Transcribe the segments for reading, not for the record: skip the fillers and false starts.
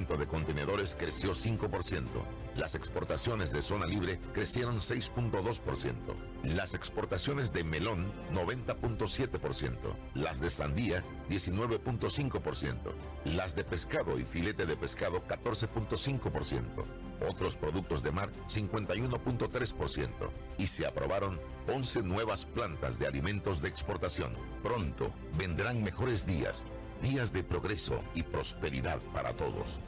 movimiento de contenedores creció 5%. Las exportaciones de zona libre crecieron 6.2%. Las exportaciones de melón, 90.7%. Las de sandía, 19.5%. Las de pescado y filete de pescado, 14.5%. Otros productos de mar, 51.3%. Y se aprobaron 11 nuevas plantas de alimentos de exportación. Pronto vendrán mejores días, días de progreso y prosperidad para todos.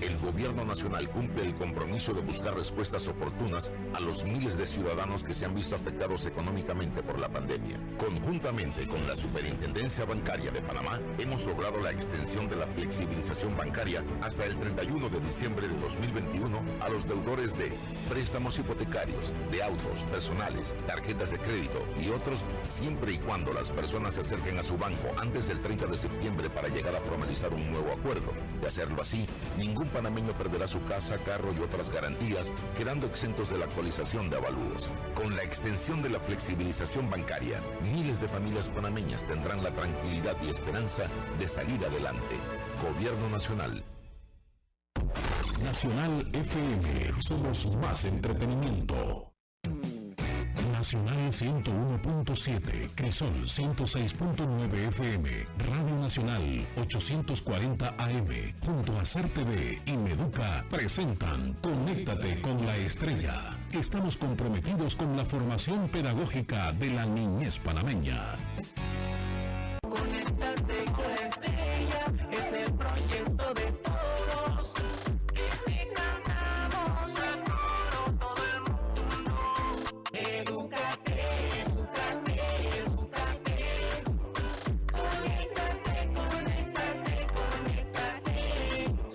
El Gobierno Nacional cumple el compromiso de buscar respuestas oportunas a los miles de ciudadanos que se han visto afectados económicamente por la pandemia. Conjuntamente con la Superintendencia Bancaria de Panamá, hemos logrado la extensión de la flexibilización bancaria hasta el 31 de diciembre de 2021 a los deudores de préstamos hipotecarios, de autos, personales, tarjetas de crédito y otros, siempre y cuando las personas se acerquen a su banco antes del 30 de septiembre para llegar a formalizar un nuevo acuerdo. De hacerlo así, ningún panameño perderá su casa, carro y otras garantías, quedando exentos de la actualización de avalúos. Con la extensión de la flexibilización bancaria, miles de familias panameñas tendrán la tranquilidad y esperanza de salir adelante. Gobierno Nacional. Nacional FM, somos más entretenimiento. Nacional 101.7, Crisol 106.9 FM, Radio Nacional 840 AM, junto a SAR TV y Meduca, presentan Conéctate con la Estrella. Estamos comprometidos con la formación pedagógica de la niñez panameña. Conéctate con la Estrella, es el proyecto de todos. Y si cantamos a coro todo el mundo, edúcate, edúcate, edúcate. Conéctate, conéctate, conéctate.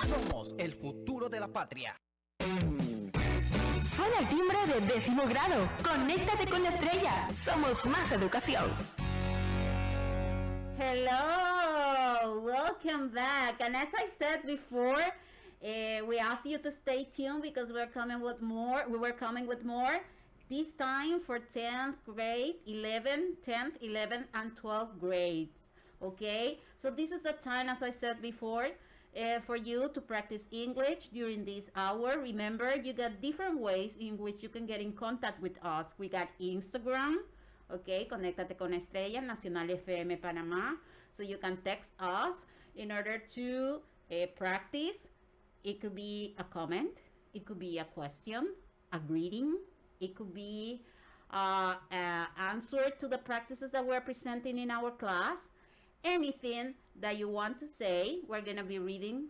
Somos el futuro de la patria. Suena el timbre de 10º grado. Conéctate con la Estrella. Somos más educación. Hello, welcome back. And as I said before, we ask you to stay tuned because we're coming with more. We were coming with more. This time for 10th grade, 10th, 11th, and 12th grades. Okay, so this is the time, as I said before, for you to practice English during this hour. Remember, you got different ways in which you can get in contact with us. We got Instagram. Okay, Conéctate con Estrella, Nacional FM Panamá. So you can text us in order to practice. It could be a comment, it could be a question, a greeting, it could be an answer to the practices that we're presenting in our class. Anything that you want to say, we're gonna be reading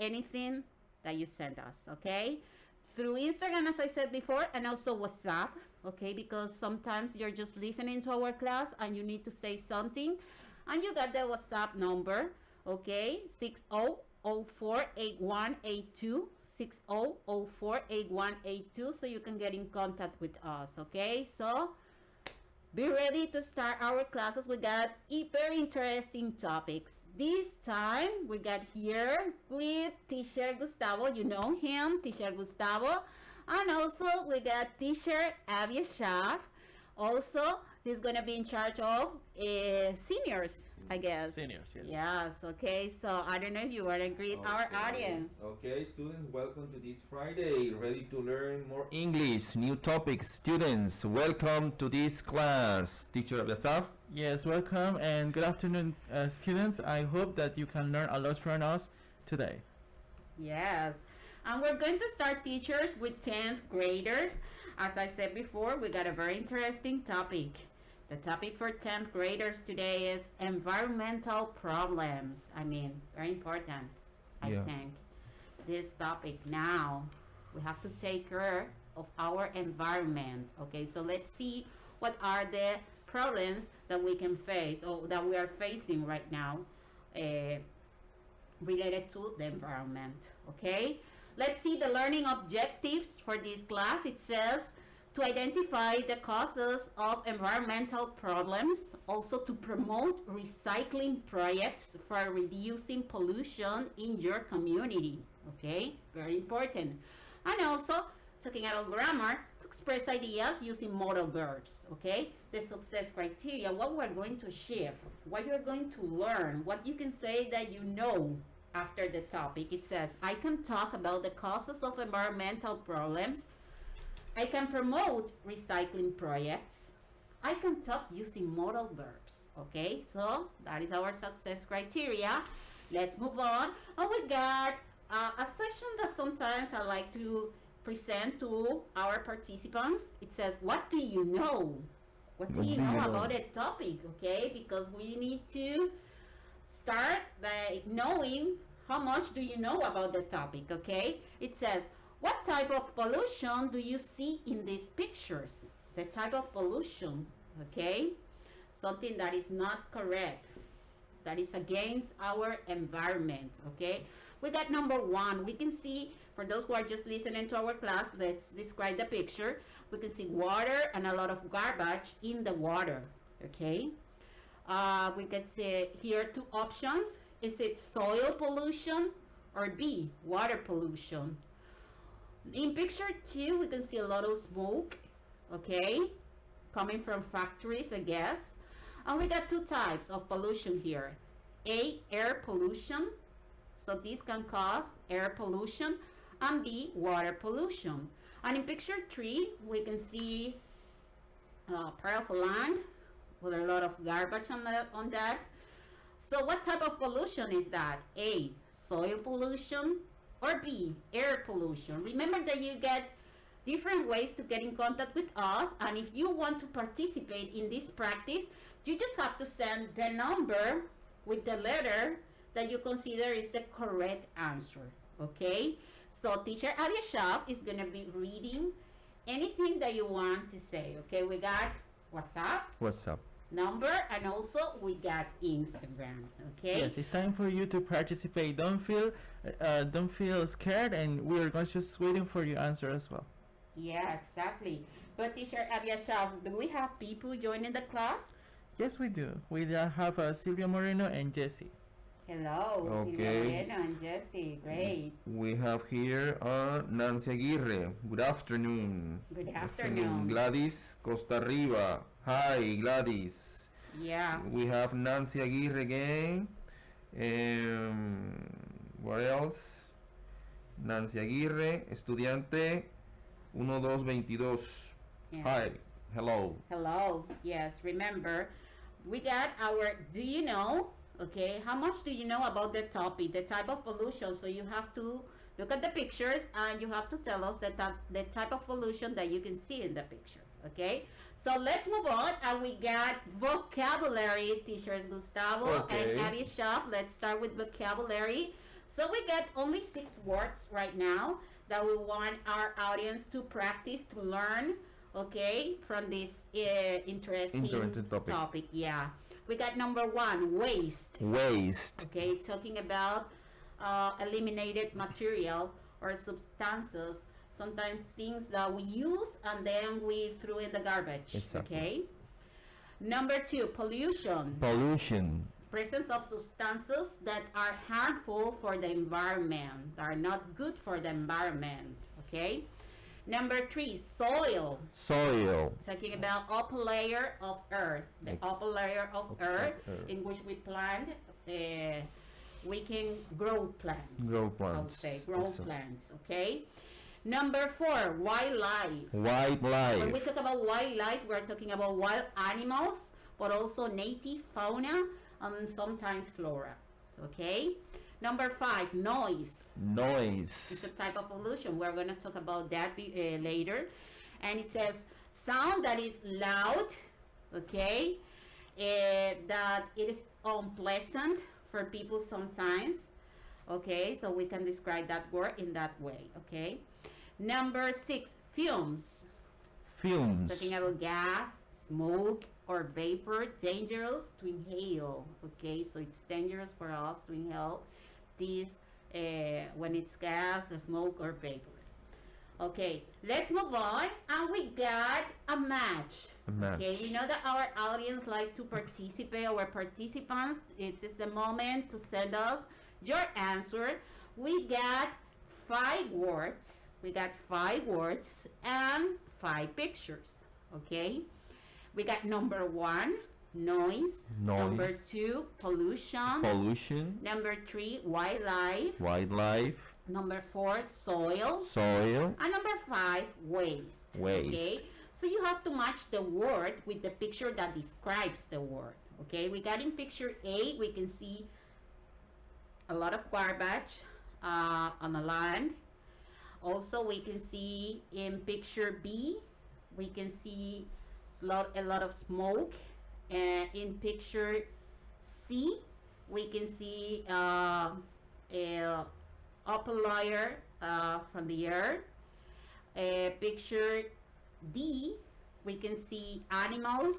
anything that you send us, okay? Through Instagram, as I said before, and also WhatsApp. Okay, because sometimes you're just listening to our class and you need to say something, and you got the WhatsApp number, okay, 60048182, 60048182, so you can get in contact with us, okay? So be ready to start our classes. We got very interesting topics. This time we got here with Teacher Gustavo. You know him, Teacher Gustavo. And also we got Teacher Abby Shaf. Also, he's going to be in charge of seniors, I guess. Seniors, yes. Yes, okay. So I don't know if you want to greet our audience. Okay, students, welcome to this Friday. Ready to learn more English, new topics. Students, welcome to this class. Teacher Abiyasaf. Yes, welcome and good afternoon, students. I hope that you can learn a lot from us today. Yes. And we're going to start, teachers, with 10th graders. As I said before, we got a very interesting topic. The topic for 10th graders today is environmental problems. I mean, very important, I think. This topic now, we have to take care of our environment. Okay, so let's see what are the problems that we can face or that we are facing right now related to the environment. Okay. Let's see the learning objectives for this class. It says to identify the causes of environmental problems, also to promote recycling projects for reducing pollution in your community. Okay, very important. And also, talking about grammar, to express ideas using modal verbs. Okay, the success criteria, what we're going to achieve, what you're going to learn, what you can say that you know after the topic. It says, I can talk about the causes of environmental problems. I can promote recycling projects. I can talk using modal verbs. Okay, so that is our success criteria. Let's move on. And we got a session that sometimes I like to present to our participants. It says, what do you know? What do you know about a topic? Okay, because we need to start by knowing how much do you know about the topic. Okay, it says, what type of pollution do you see in these pictures? The type of pollution, okay? Something that is not correct, that is against our environment, okay? We got number one. We can see, for those who are just listening to our class, let's describe the picture. We can see water and a lot of garbage in the water, okay? We can see here two options. Is it soil pollution or B, water pollution? In picture 2, we can see a lot of smoke, okay, coming from factories, I guess. And we got two types of pollution here. A, air pollution, so this can cause air pollution, and B, water pollution. And in picture 3, we can see part of land with a lot of garbage on that. So what type of pollution is that? A, soil pollution, or B, air pollution. Remember that you get different ways to get in contact with us, and if you want to participate in this practice, you just have to send the number with the letter that you consider is the correct answer, okay? So teacher Aviashaf is going to be reading anything that you want to say, okay? We got WhatsApp, number, and also we got Instagram, okay? Yes, it's time for you to participate. Don't feel scared, and we're just waiting for your answer as well. Yeah, exactly. But teacher Aviashaf, do we have people joining the class? Yes, we do. We have Silvia Moreno and Jessie. Hello, Okay. Silvia Moreno and Jessie. Great. We have here Nancy Aguirre. Good afternoon. Good afternoon. Gladys Costa Riba. Hi, Gladys. Yeah. We have Nancy Aguirre again. What else? Nancy Aguirre, estudiante 1222. Yeah. Hi. Hello. Hello. Yes, remember, we got our do you know, okay? How much do you know about the topic, the type of pollution? So you have to look at the pictures and you have to tell us the type of pollution that you can see in the picture, okay? So let's move on, and we got vocabulary, teachers Gustavo and Aviashaf. Let's start with vocabulary. So we got only 6 words right now that we want our audience to practice, to learn, okay, from this interesting topic. Yeah. We got number 1, waste. Waste. Okay, talking about eliminated material or substances, sometimes things that we use and then we threw in the garbage. Exactly. Okay. Number 2, pollution. Pollution. Presence of substances that are harmful for the environment, that are not good for the environment. Okay. Number 3, soil. Soil. Talking about upper layer of earth, the upper layer of earth in which we plant, we can grow plants. Grow I would plants. say grow plants. Okay. Number 4, wildlife. Wildlife. When we talk about wildlife, we're talking about wild animals, but also native fauna and sometimes flora. Okay. Number 5, noise. Noise. It's a type of pollution. We're going to talk about that later. And it says sound that is loud, okay, that it is unpleasant for people sometimes, okay, so we can describe that word in that way, okay. Number 6, fumes. Fumes. Talking about gas, smoke, or vapor, dangerous to inhale, okay, so it's dangerous for us to inhale this when it's gas or smoke or vapor. Okay, let's move on, and we got a match. Okay, we know that our audience like to participate. Our participants, this is the moment to send us your answer. We got 5 words. We got 5 words and 5 pictures. Okay, we got number 1, noise. Number 2, pollution. pollution, Number 3, wildlife. wildlife, Number 4, soil. soil, And number 5, waste. waste. Okay, so you have to match the word with the picture that describes the word. Okay, we got in picture A, we can see a lot of garbage on the land. Also, we can see in picture B, we can see a lot of smoke. And in picture C, we can see a upper layer from the earth. Picture D, we can see animals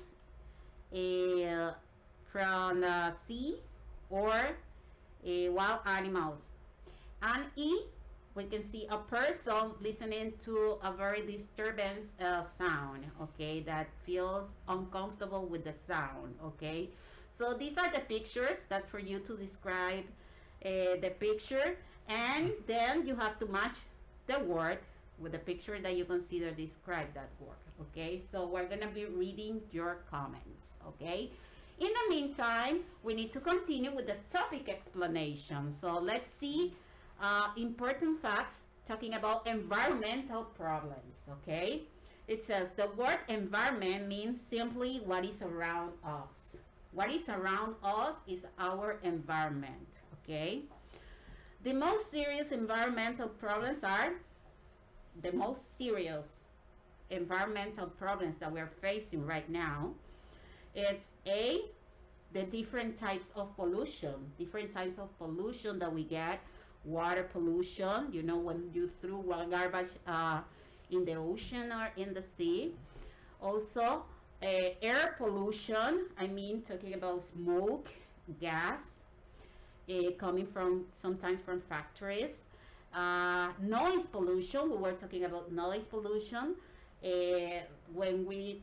from the sea or wild animals. And E, we can see a person listening to a very disturbance sound, okay, that feels uncomfortable with the sound, okay. So these are the pictures that for you to describe the picture, and then you have to match the word with the picture that you consider describe that word, okay. So we're gonna be reading your comments, okay. In the meantime, we need to continue with the topic explanation. So let's see important facts talking about environmental problems, okay. It says the word environment means simply what is around us. What is around us is our environment, okay. The most serious environmental problems are the most serious environmental problems that we're facing right now. It's A, the different types of pollution that we get. Water pollution, you know, when you threw garbage in the ocean or in the sea. Also, air pollution, I mean talking about smoke, gas, coming from sometimes from factories. Noise pollution, we were talking about noise pollution, when we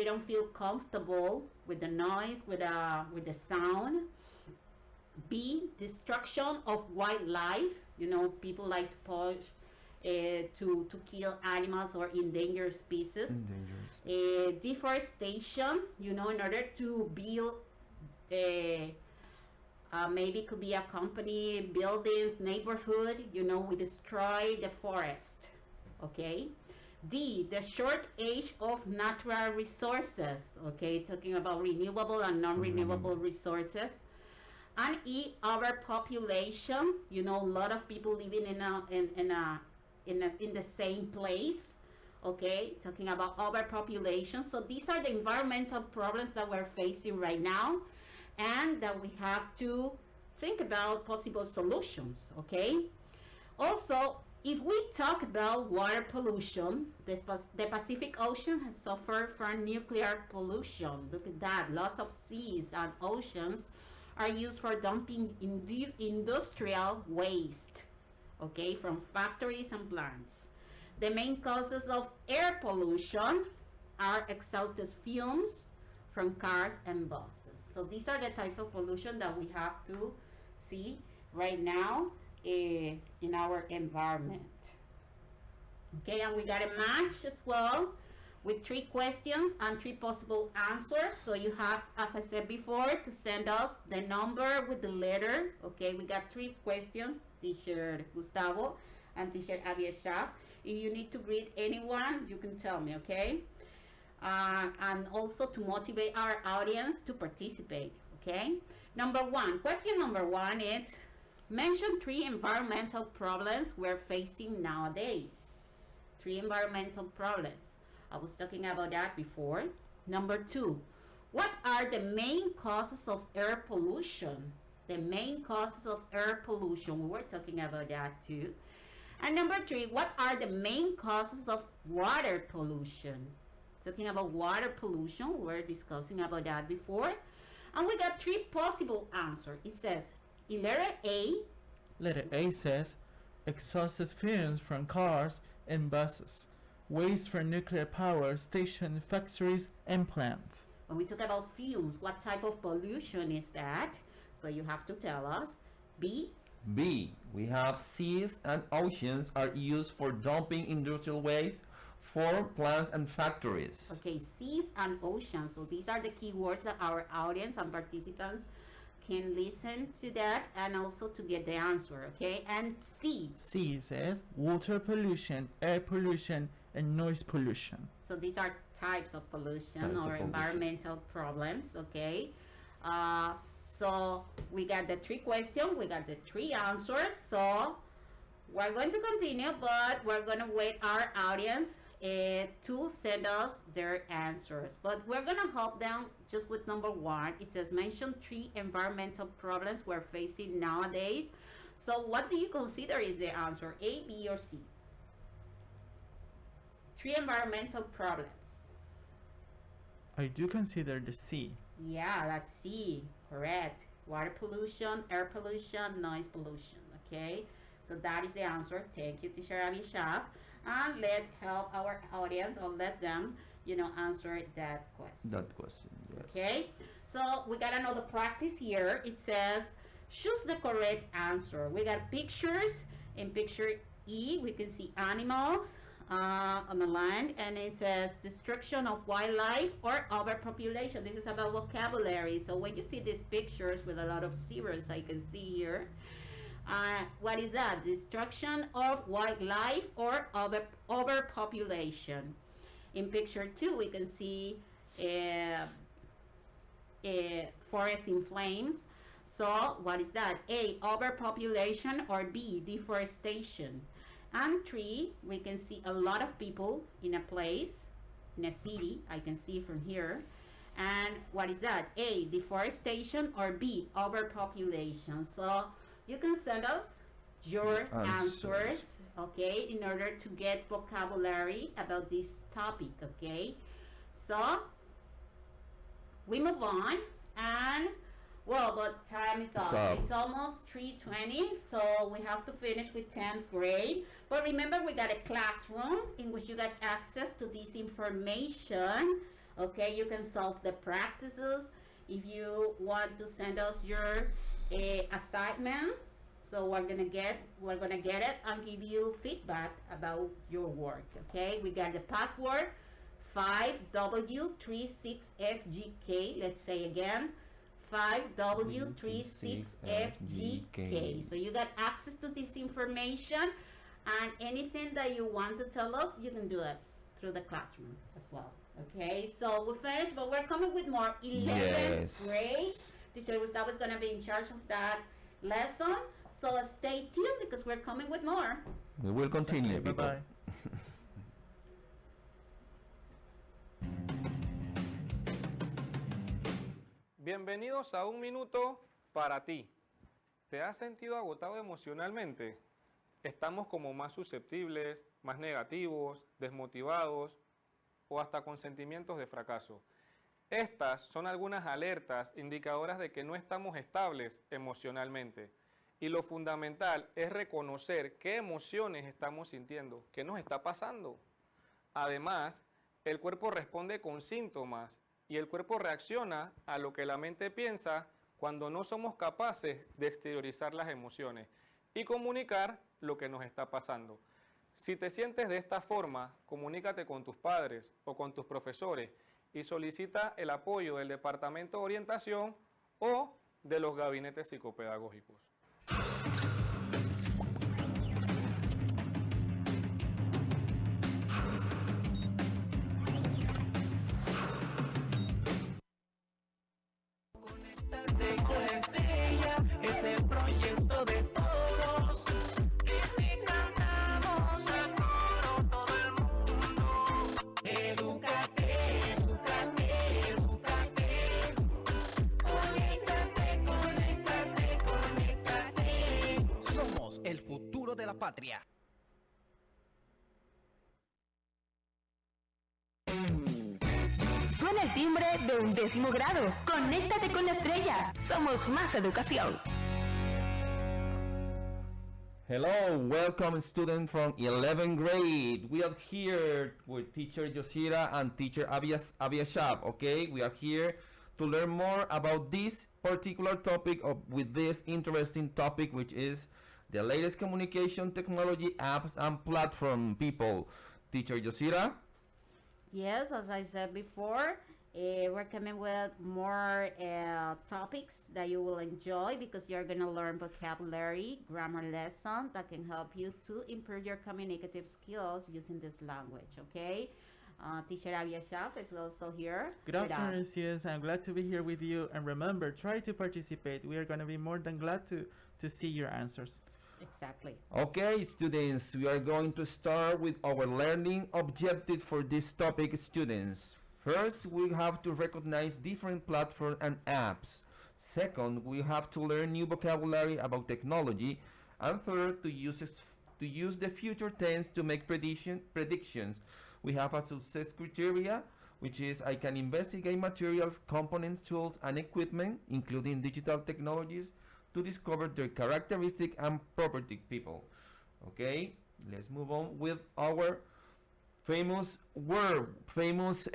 don't feel comfortable with the noise, with the sound. B, destruction of wildlife, you know, people like to push to kill animals or endangered species. Deforestation, you know, in order to build maybe it could be a company, buildings, neighborhood, you know, we destroy the forest, okay. D, the shortage of natural resources, okay, talking about renewable and non-renewable resources. And E, overpopulation, you know, a lot of people living in the same place, okay, talking about overpopulation. So these are the environmental problems that we're facing right now, and that we have to think about possible solutions, okay. Also, if we talk about water pollution, the Pacific Ocean has suffered from nuclear pollution. Look at that, lots of seas and oceans are used for dumping industrial waste, okay, from factories and plants. The main causes of air pollution are exhausted fumes from cars and buses. So these are the types of pollution that we have to see right now in our environment. Okay, and we got a match as well with 3 questions and 3 possible answers. So you have, as I said before, to send us the number with the letter. Okay, we got 3 questions, Teacher Gustavo and Teacher Avieshaf. If you need to greet anyone, you can tell me, okay? And also to motivate our audience to participate, okay? Question number 1 is, mention 3 environmental problems we're facing nowadays. 3 environmental problems. I was talking about that before. Number 2, what are the main causes of air pollution? The main causes of air pollution, we were talking about that too. And number 3, what are the main causes of water pollution? Talking about water pollution, we were discussing about that before. And we got 3 possible answers. It says, in letter A says, exhausted fumes from cars and buses. Waste from nuclear power station, factories, and plants. When we talk about fumes, what type of pollution is that? So you have to tell us. B, we have seas and oceans are used for dumping industrial waste for plants and factories. Okay, seas and oceans. So these are the key words that our audience and participants can listen to that and also to get the answer, okay? And C. C says water pollution, air pollution, and noise pollution. So these are types of pollution Types of or pollution. environmental problems, okay? So we got the 3 questions, we got the 3 answers. So we're going to continue, but we're going to wait our audience to send us their answers. But we're going to help them just with number 1. It says mention 3 environmental problems we're facing nowadays. So what do you consider is the answer, A, B, or C? 3 environmental problems. I do consider the C. Yeah, that's C, correct. Water pollution, air pollution, noise pollution, okay? So that is the answer. Thank you, Teacher Abishaf. And let's help our audience or let them, answer that question. That question, yes. Okay, so we got another practice here. It says, choose the correct answer. We got pictures. In picture E, we can see animals on the land, and it says destruction of wildlife or overpopulation. This is about vocabulary. So when you see these pictures with a lot of zeros, I can see here, what is that? Destruction of wildlife or overpopulation. In picture 2, we can see forest in flames. So what is that? A, overpopulation, or B, deforestation. And 3, we can see a lot of people in a place, in a city. I can see from here. And what is that? A, deforestation, or B, overpopulation. So you can send us your answers, okay, in order to get vocabulary about this topic, okay? So we move on, and well, but time is up. It's almost 3:20, so we have to finish with 10th grade. But remember, we got a classroom in which you got access to this information. Okay, you can solve the practices if you want to send us your assignment. So we're gonna get it and give you feedback about your work. Okay, we got the password 5W36FGK. Let's say again, 5W36FGK. So you got access to this information, and anything that you want to tell us, you can do it through the classroom as well. Okay, so we're finished, but we're coming with more. 11th grade. Teacher Gustavo is going to be in charge of that lesson. So stay tuned because we're coming with more. We will continue. Okay, bye-bye. Bienvenidos a Un Minuto para ti. ¿Te has sentido agotado emocionalmente? Estamos como más susceptibles, más negativos, desmotivados o hasta con sentimientos de fracaso. Estas son algunas alertas indicadoras de que no estamos estables emocionalmente. Y lo fundamental es reconocer qué emociones estamos sintiendo, qué nos está pasando. Además, el cuerpo responde con síntomas y el cuerpo reacciona a lo que la mente piensa cuando no somos capaces de exteriorizar las emociones y comunicar lo que nos está pasando. Si te sientes de esta forma, comunícate con tus padres o con tus profesores y solicita el apoyo del Departamento de Orientación o de los gabinetes psicopedagógicos. Conéctate con la estrella, es el proyecto de todos. Y si cantamos a coro todo el mundo, edúcate, edúcate, edúcate. Conéctate, conéctate, conéctate. Somos el futuro de la patria. Suena el timbre de 11º grado. Conéctate con la estrella. Somos más educación. Hello, welcome students from 11th grade. We are here with teacher Yoshira and teacher Abiyashab, okay? We are here to learn more about this particular topic with this interesting topic, which is the latest communication technology apps and platform people. Teacher Yoshira? Yes, as I said before, we're coming with more topics that you will enjoy because you're going to learn vocabulary, grammar lessons that can help you to improve your communicative skills using this language, okay? Teacher Avia Shaf is also here. Good with afternoon, us. students. I'm glad to be here with you. And remember, try to participate. We are going to be more than glad to see your answers. Exactly. Okay, students, we are going to start with our learning objective for this topic, students. First, we have to recognize different platforms and apps. Second, we have to learn new vocabulary about technology. And third, to use the future tense to make predictions. We have a success criteria, which is I can investigate materials, components, tools, and equipment, including digital technologies, to discover their characteristic and property people. Okay, let's move on with our famous word, famous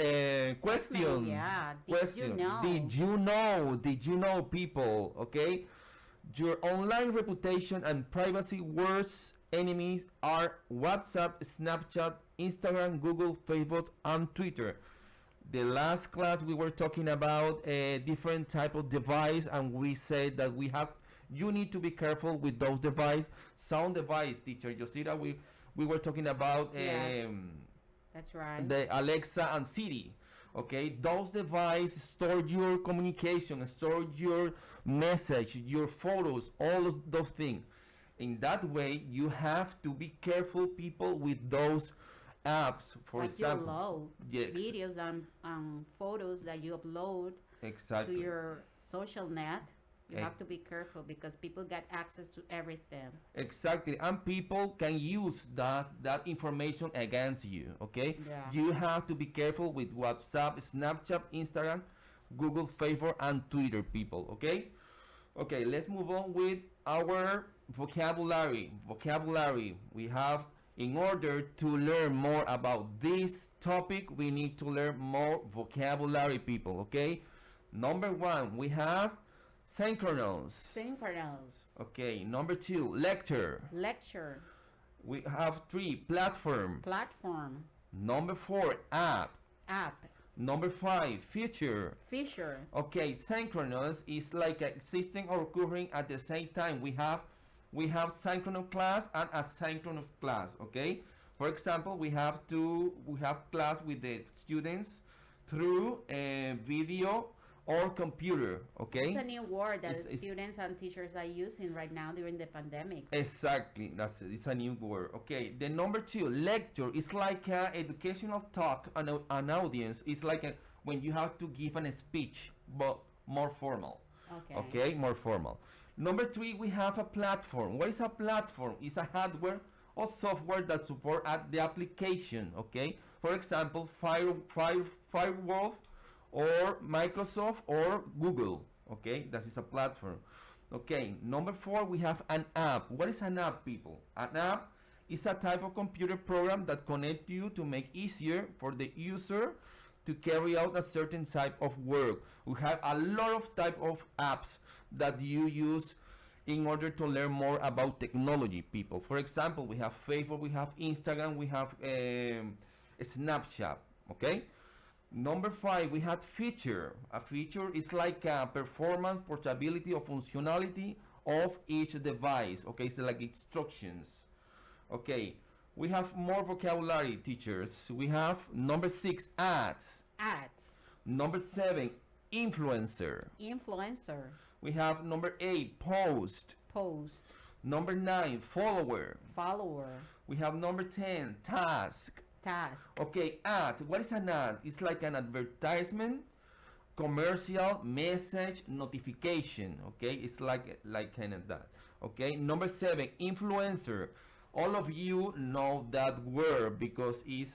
question. Yeah, Question. did you know? Did you know, people? Okay, your online reputation and privacy worst enemies are WhatsApp, Snapchat, Instagram, Google, Facebook, and Twitter. The last class we were talking about a different type of device, and we said that you need to be careful with those devices. Sound device, teacher Yosira, we were talking about Yes. That's right. the Alexa and Siri. Okay, those devices store your communication, store your message, your photos, all of those things. In that way, you have to be careful, people, with those apps. For Like example, you upload videos and photos that you upload exactly. to your social net. You Eh. have to be careful because people get access to everything. Exactly, and people can use that information against you. Okay, Yeah. you have to be careful with WhatsApp, Snapchat, Instagram, Google, Facebook, and Twitter, people. Okay, okay. Let's move on with our vocabulary. Vocabulary. We have, in order to learn more about this topic, we need to learn more vocabulary, people. Okay. Number one, we have synchronous. Synchronous. Okay, number two, lecture. Lecture. We have three, platform. Platform. Number four, app. App. Number five, feature. Feature. Okay, synchronous is like existing or occurring at the same time. We have synchronous class and asynchronous class. Okay, for example, we have class with the students through a video or computer. Okay, It's a new word that It's- students and teachers are using right now during the pandemic. exactly, that's it. It's a new word. Okay, the number two, lecture, is like a educational talk. An audience is like when you have to give a speech, but more formal. Okay. Okay, more formal. Number three, we have a platform. What is a platform? It's a hardware or software that support the application. Okay, for example, Firewall, or Microsoft, or Google. Okay, that is a platform. Okay, number four, we have an app. What is an app, people? An app is a type of computer program that connects you to make easier for the user to carry out a certain type of work. We have a lot of type of apps that you use in order to learn more about technology, people. For example, we have Facebook, we have Instagram, we have Snapchat. Okay. Number five, we have feature. A feature is like a performance, portability, or functionality of each device. Okay, so like instructions. Okay, we have more vocabulary, teachers. We have number six, ads. Ads. Number seven, influencer. Influencer. We have number eight, post. Post. Number nine, follower. Follower. We have number 10, task. Task. Okay, ad. What is an ad? It's like an advertisement, commercial, message, notification. Okay, it's like kind of that. Okay, number 7, influencer. All of you know that word because it's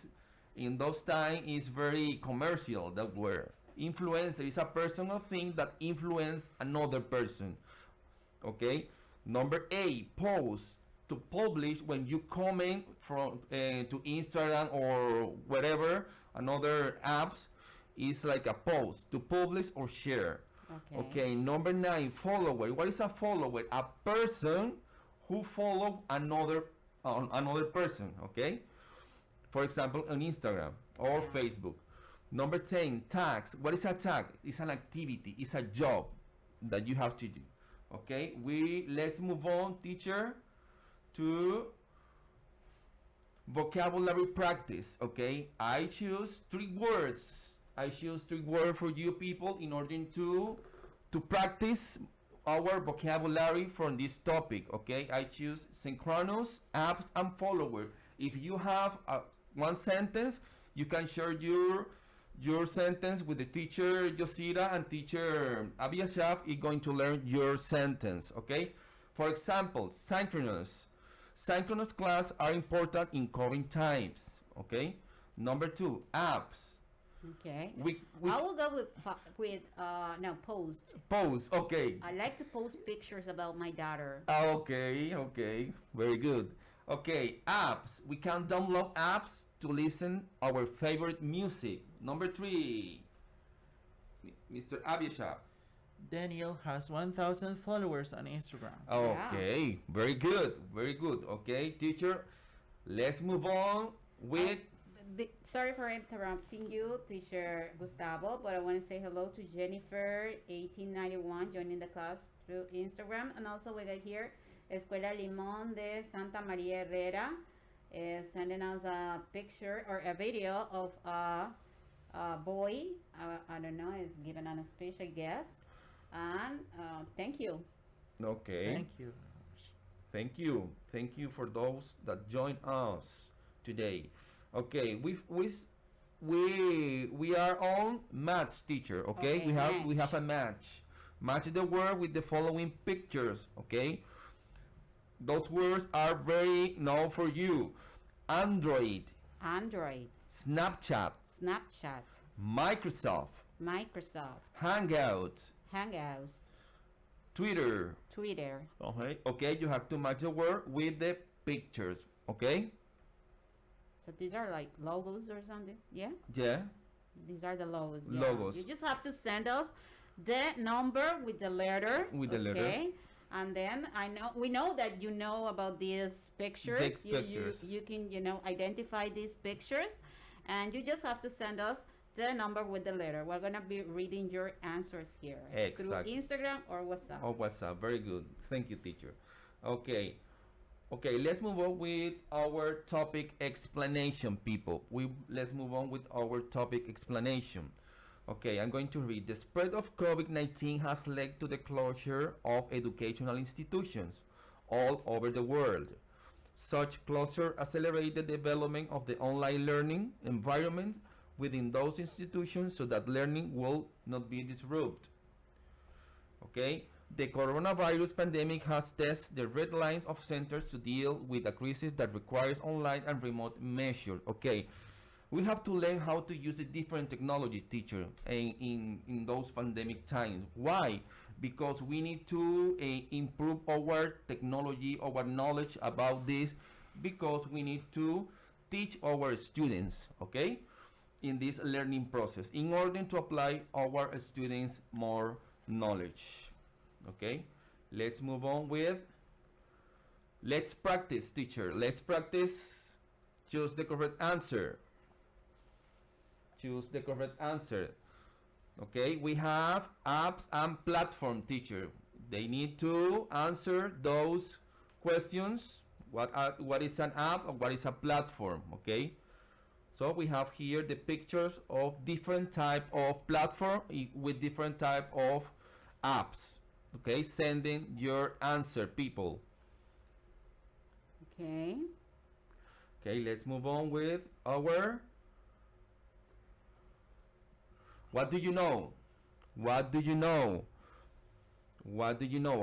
in those times it's very commercial. That word. Influencer is a person or thing that influence another person. Okay. Number 8, post. To publish when you comment from to Instagram or whatever another apps is like a post to publish or share. Okay. Number 9, follower. What is a follower? A person who follow another person. Okay. For example, on Instagram. or Facebook. Number 10, tags. What is a tag? It's an activity, it's a job that you have to do. Okay, let's move on, teacher, to vocabulary practice. Okay, I choose three words for you people in order to practice our vocabulary from this topic. Okay, I choose synchronous, apps, and follower. If you have one sentence, you can share your sentence with the teacher Yosira, and teacher Abiashaf is going to learn your sentence. Okay, for example, synchronous class are important in covering times. Okay, number 2, apps. Okay. We I will go with post. Post. Okay. I like to post pictures about my daughter. Okay, very good. Okay, apps. We can download apps to listen our favorite music. Number 3, Mr. Abishab. Daniel has 1,000 followers on Instagram. Okay, very good. Okay, teacher, let's move on with... Sorry for interrupting you, teacher Gustavo, but I want to say hello to Jennifer 1891 joining the class through Instagram, and also we got here Escuela Limón de Santa María Herrera sending us a picture or a video of a boy. I don't know, is giving on a speech, I guess. And thank you. Okay. Thank you for those that join us today. Okay, we are on match, teacher. Okay, we have a match. Match the word with the following pictures. Okay, those words are very known for you. Android, Snapchat, Microsoft, Hangouts, Twitter. Okay, you have to match the word with the pictures. Okay. So these are like logos or something, yeah? Yeah. These are the logos. Yeah. Logos. You just have to send us the number with the letter. Okay. And then we know that you know about these pictures. You can identify these pictures, and you just have to send us the number with the letter. We're gonna be reading your answers here through Instagram or WhatsApp. WhatsApp. Very good. Thank you, teacher. Okay, let's move on with our topic explanation, people. Let's move on with our topic explanation. Okay, I'm going to read. The spread of COVID-19 has led to the closure of educational institutions all over the world. Such closure accelerated the development of the online learning environment within those institutions so that learning will not be disrupted. Okay. The coronavirus pandemic has tested the red lines of centers to deal with a crisis that requires online and remote measures. Okay, we have to learn how to use the different technology, teacher, in those pandemic times. Why? Because we need to improve our technology, our knowledge about this, because we need to teach our students, okay, in this learning process in order to apply our students more knowledge. Okay, let's move on with, let's practice, teacher. Let's practice. Choose the correct answer. Okay, we have apps and platform, teacher. They need to answer those questions. What is an app or what is a platform? Okay, so we have here the pictures of different type of platform with different type of apps. Okay, sending your answer, people. Okay, let's move on with our what do you know?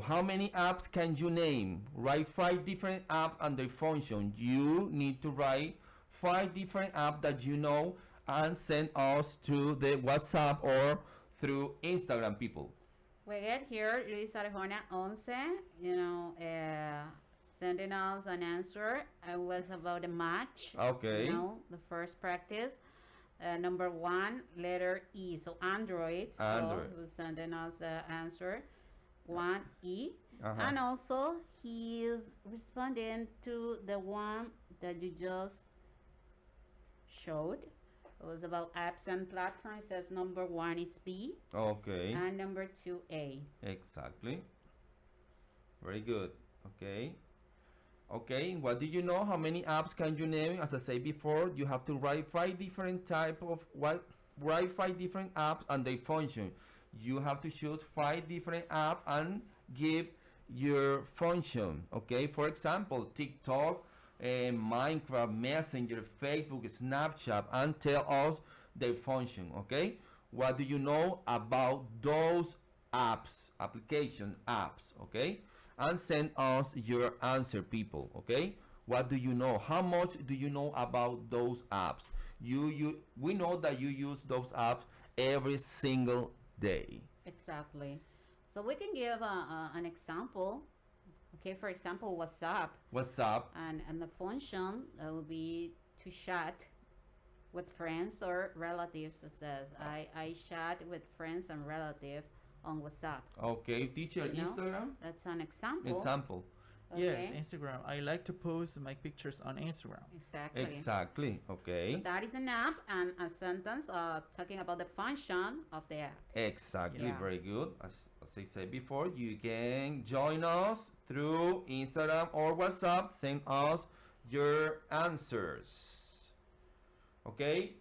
How many apps can you name? Write 5 different apps and their function. You need to write 5 different apps that you know and send us to the WhatsApp or through Instagram, people. we get here Luis Arjona 11, sending us an answer. It was about a match. Okay. The first practice. Number 1, letter E. So Android. So he was sending us the answer. 1E. And also he is responding to the one that you just showed. It was about apps and platforms. It says number 1 is B. Okay. And number 2, A. Exactly. Very good. Okay. Okay. What do you know? How many apps can you name? As I said before, you have to write 5 different write 5 different apps and their function. You have to choose 5 different apps and give your function. Okay. For example, TikTok, Minecraft, Messenger, Facebook, Snapchat, and tell us their function. Okay. What do you know about those apps, application apps? Okay. And send us your answer, people. Okay. What do you know? How much do you know about those apps? We know that you use those apps every single day. Exactly. So we can give an example. Okay, for example, WhatsApp. WhatsApp. And the function will be to chat with friends or relatives. It says I chat with friends and relatives on WhatsApp. Okay, teacher, You know? Instagram? That's an example. Example. Yes, Okay. Instagram. I like to post my pictures on Instagram. Exactly. Exactly. Okay. So that is an app and a sentence talking about the function of the app. Exactly. Yeah. Very good. As I said before, you can join us through Instagram or WhatsApp. Send us your answers. Okay.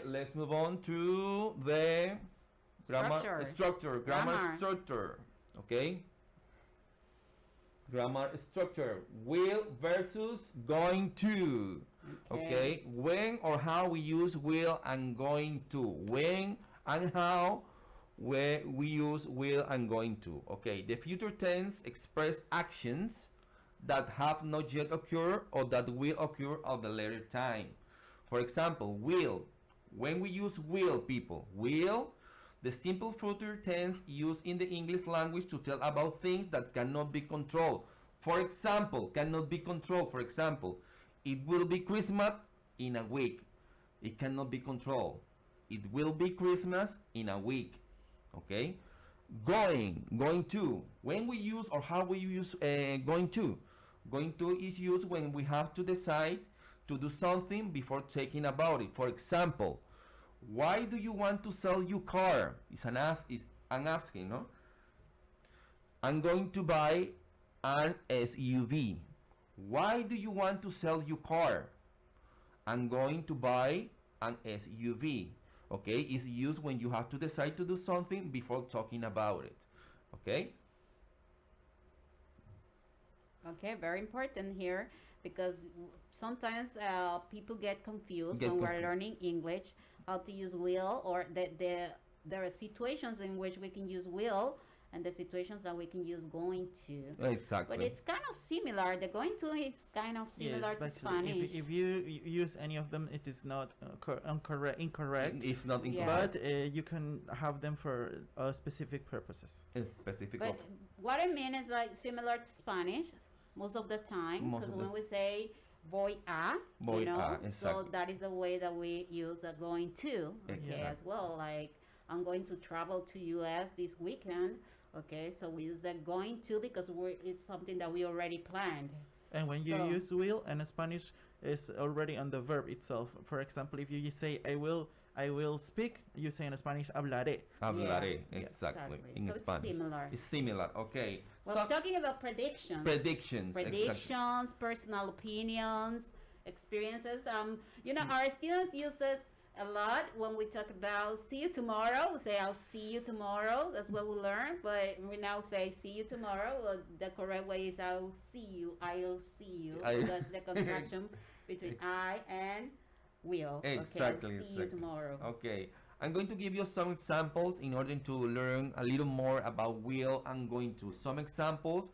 Let's move on to the grammar structure. Grammar structure. Okay. Grammar structure. Will versus going to. Okay. When or how we use will and going to. When and how we use will and going to. Okay. The future tense express actions that have not yet occurred or that will occur at the later time. For example, will. When we use will, people, will, the simple future tense used in the English language to tell about things that cannot be controlled. For example, cannot be controlled. For example, it will be Christmas in a week. It cannot be controlled. It will be Christmas in a week. Okay? Going to. When we use or how we use going to. Going to is used when we have to decide to do something before thinking about it. For example, why do you want to sell your car? It's an asking, no? I'm going to buy an SUV. Why do you want to sell your car? I'm going to buy an SUV. Okay, it's used when you have to decide to do something before talking about it. Okay? Okay, very important here because sometimes people get confused when we're learning English how to use will, or there are situations in which we can use will and the situations that we can use going to. Exactly. But it's kind of similar. The going to is kind of similar to Yes, but Spanish. if you use any of them, it is not incorrect. It's not Yeah. incorrect. But you can have them for specific purposes. Specific But what I mean is like similar to Spanish most of the time, Most because of when the- we say voy a, Voy you know, a, so exactly. that is the way that we use going to, okay, Exactly. as well. Like I'm going to travel to US this weekend, okay, so we use that going to because it's something that we already planned. And when you So- use will, and Spanish is already on the verb itself. For example, if you say I will speak, you say in Spanish hablaré. Hablaré. Yeah, Exactly. exactly. In So it's Spanish. similar. It's similar. Okay. Well, Some talking about predictions. predictions. Predictions, personal opinions, experiences. You know, our students use it a lot when we talk about see you tomorrow. We say I'll see you tomorrow. That's what we learn. But we now say see you tomorrow. Well, the correct way is I'll see you. I'll see you. I- That's the contraction between I and will. Exactly. Okay, I'll see you tomorrow. Okay. I'm going to give you some examples in order to learn a little more about will and going to. Some examples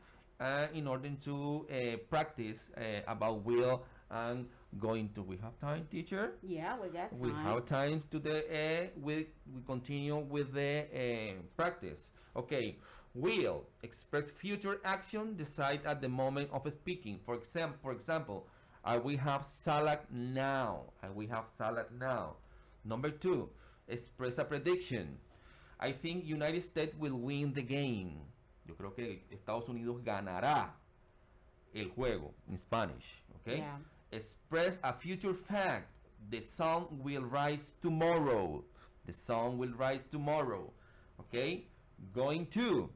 in order to practice about will and going to. We have time, teacher? Yeah, we got time. We have time to we continue with the practice. Okay. Will express future action, decide at the moment of speaking. For example, I will have salad now. I will have salad now. Number 2, express a prediction. I think United States will win the game. Yo creo que Estados Unidos ganará el juego in Spanish. Okay. Yeah. Express a future fact. The sun will rise tomorrow. The sun will rise tomorrow. Okay? Going to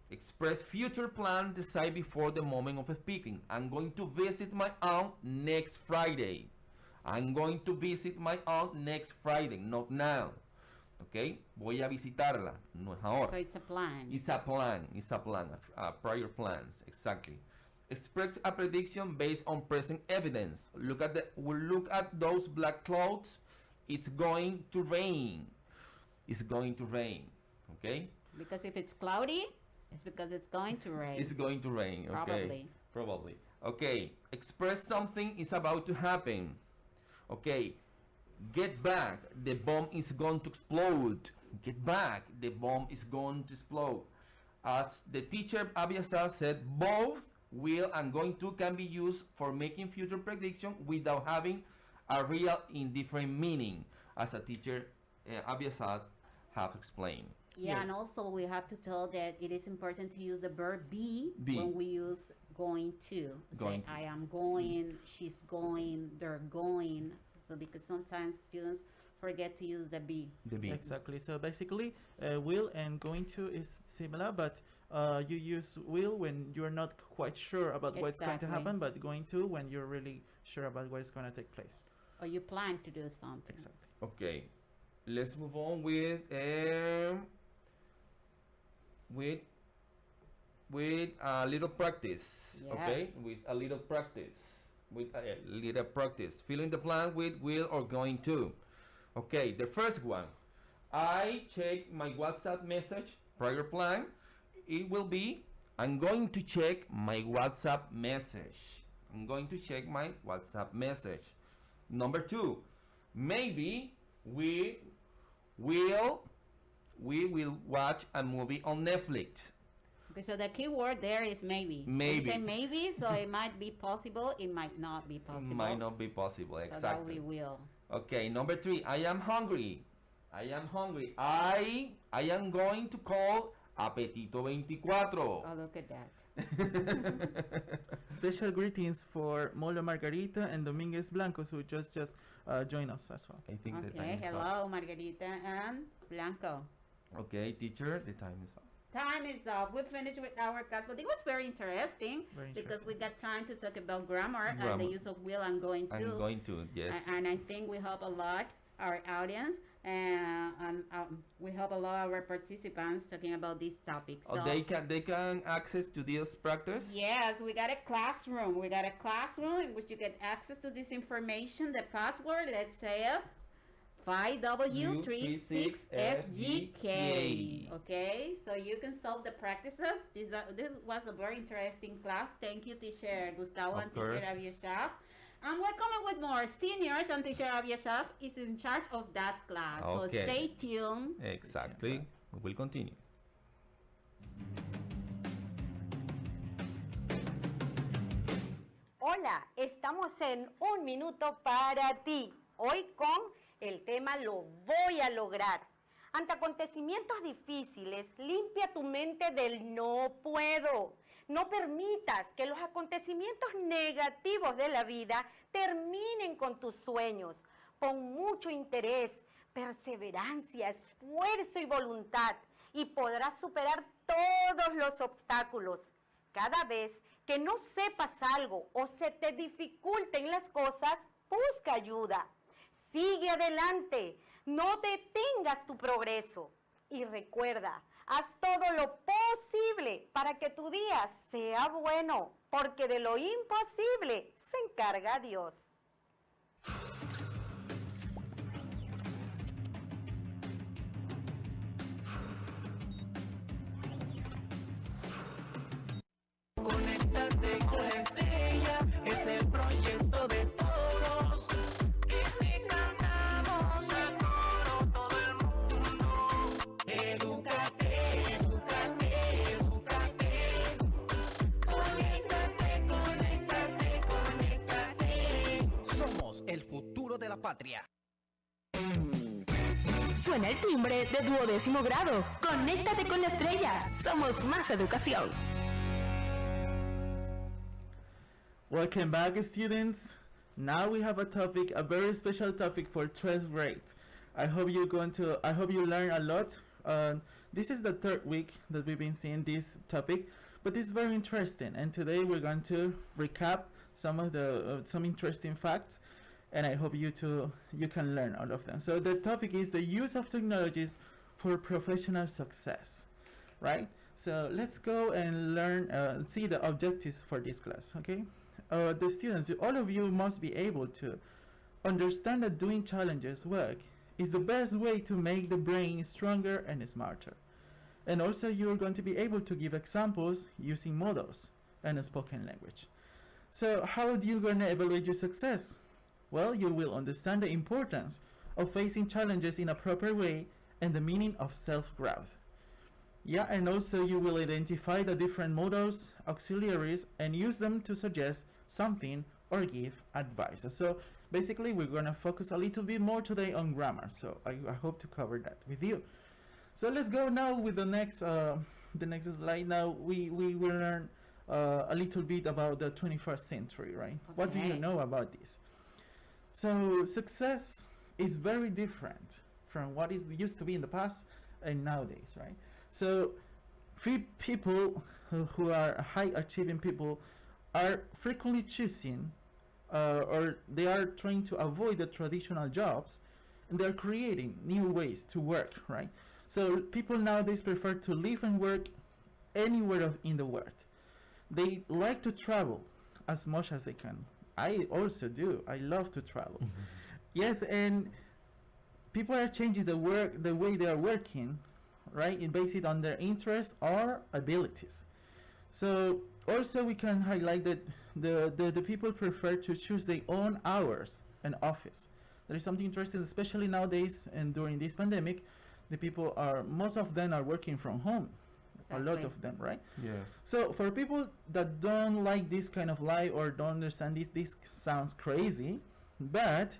express future plan, decide before the moment of speaking. I'm going to visit my aunt next Friday. I'm going to visit my aunt next Friday, not now. Okay? Voy a visitarla, no es ahora. So it's a plan. It's a plan. It's a plan. Prior plans, exactly. Express a prediction based on present evidence. We'll look at those black clouds. It's going to rain. It's going to rain. Okay? Because if it's cloudy, it's because it's going to rain. It's going to rain. Okay. Probably. Okay. Express something is about to happen. Okay. Get back. The bomb is going to explode. Get back. The bomb is going to explode. As the teacher Abiasar said, both will and going to can be used for making future prediction without having a real indifferent meaning, as a teacher Abiasar have explained. Yeah, and also we have to tell that it is important to use the verb be. When we use going to. Say, I am going, she's going, they're going. So because sometimes students forget to use the be. The be. Exactly. So basically, will and going to is similar, but you use will when you're not quite sure about what's going to happen, but going to when you're really sure about what's going to take place. Or you plan to do something. Exactly. Okay. Let's move on with a little practice. Yes. Okay, with a little practice. Fill in the blank with will or going to. Okay, the first one. I check my WhatsApp message. Prior plan. It will be, I'm going to check my WhatsApp message. I'm going to check my WhatsApp message. Number 2. Maybe we will watch a movie on Netflix. Okay, so the key word there is maybe. Maybe. We say maybe, so it might be possible, it might not be possible. Might not be possible, exactly. So that we will. Okay, number 3. I am hungry. I am hungry. I am going to call Apetito 24. Oh, look at that. Special greetings for Molo Margarita and Dominguez Blancos, who just joined us as well. I think the time Okay, is hello, up. Margarita and Blanco. Okay, teacher, the time is up. Time is up. We finished with our class, but it was very interesting because we got time to talk about grammar and the use of will and going to. I'm going to, yes. And I think we help a lot our audience and we help a lot our participants talking about this topic. So they can access to this practice? Yes, we got a classroom. We got a classroom in which you get access to this information. The password, let's say it. 5W36FGK. Okay, so you can solve the practices. This was a very interesting class. Thank you, teacher Gustavo and teacher Abiashaf. And we're coming with more seniors, and teacher Abiashaf is in charge of that class. Okay. So stay tuned. Exactly. We will continue. Hola, estamos en Un Minuto para Ti. Hoy con el tema Lo voy a lograr. Ante acontecimientos difíciles, limpia tu mente del no puedo. No permitas que los acontecimientos negativos de la vida terminen con tus sueños. Pon mucho interés, perseverancia, esfuerzo y voluntad y podrás superar todos los obstáculos. Cada vez que no sepas algo o se te dificulten las cosas, busca ayuda. Sigue adelante, no detengas tu progreso y recuerda, haz todo lo posible para que tu día sea bueno, porque de lo imposible se encarga Dios. Conéctate con la estrella, es el proyecto de todos. Y si cantamos a coro todo el mundo, edúcate, edúcate, edúcate. Conéctate, conéctate, conéctate. Somos el futuro de la patria. Suena el timbre de 12º grado. Conéctate con la estrella. Somos más educación. Welcome back, students. Now we have a topic, a very special topic for 12th grade. I hope you learn a lot. This is the third week that we've been seeing this topic, but it's very interesting. And today we're going to recap some of the some interesting facts, and I hope you can learn all of them. So the topic is the use of technologies for professional success, right? So let's go and learn, see the objectives for this class, okay? The students, all of you must be able to understand that doing challenges work is the best way to make the brain stronger and smarter. And also you're going to be able to give examples using models and a spoken language. So how are you going to evaluate your success? Well, you will understand the importance of facing challenges in a proper way and the meaning of self-growth. Yeah, and also you will identify the different models, auxiliaries, and use them to suggest something or give advice. So basically we're going to focus a little bit more today on grammar. So I hope to cover that with you. So let's go now with the next slide. Now we will learn a little bit about the 21st century, right? Okay. What do you know about this? So success is very different from what is used to be in the past and nowadays, right? So people who are high achieving people are frequently choosing or they are trying to avoid the traditional jobs, and they're creating new ways to work, right? So people nowadays prefer to live and work anywhere in the world. They like to travel as much as they can. I also do. I love to travel. Yes, and people are changing the way they are working, right? And base it on their interests or abilities. So also we can highlight that the people prefer to choose their own hours and office. There is something interesting, especially nowadays and during this pandemic, the people most of them are working from home. Exactly. A lot of them, right? Yeah. So for people that don't like this kind of life or don't understand this sounds crazy, but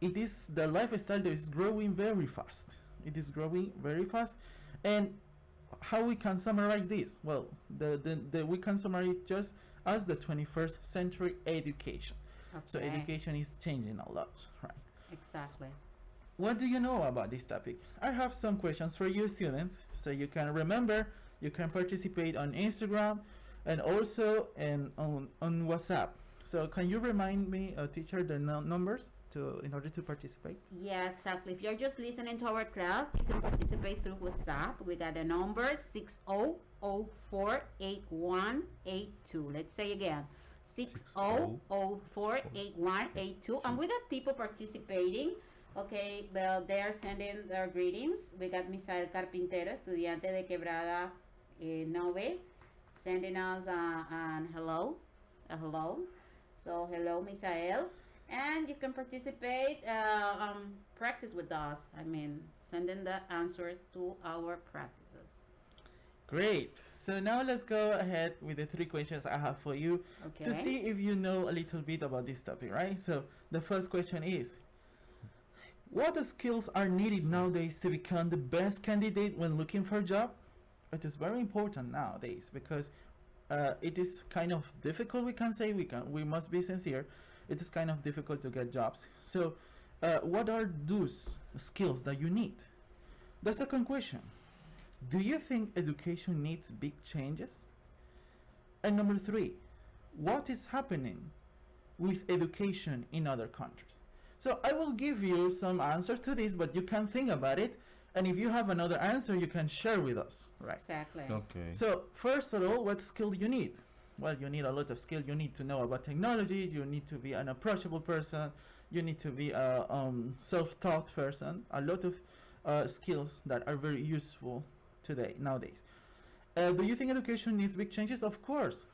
it is the lifestyle that is growing very fast. It is growing very fast. And how we can summarize this? Well, we can summarize it just as the 21st century education. Okay. So education is changing a lot, right? Exactly. What do you know about this topic? I have some questions for you students, so you can remember, you can participate on Instagram and also on WhatsApp. So can you remind me, teacher, the numbers in order to participate? Yeah, exactly. If you're just listening to our class, you can participate through WhatsApp. We got a number 60048182. Let's say again, 60048182. And we got people participating. Okay, well, they are sending their greetings. We got Misael Carpintero, estudiante de Quebrada 9, sending us a hello. So hello, Misael. And you can participate, practice with us. I mean, sending the answers to our practices. Great. So now let's go ahead with the 3 questions I have for you to see if you know a little bit about this topic, right? So the first question is, what skills are needed nowadays to become the best candidate when looking for a job? It is very important nowadays because it is kind of difficult, we can say, we must be sincere. It is kind of difficult to get jobs. So what are those skills that you need? The second question, do you think education needs big changes? And number 3, what is happening with education in other countries? So I will give you some answers to this, but you can think about it. And if you have another answer, you can share with us, right? Exactly. Okay. So first of all, what skill do you need? Well, you need a lot of skill. You need to know about technology. You need to be an approachable person. You need to be a self-taught person. A lot of skills that are very useful nowadays. Do you think education needs big changes? Of course.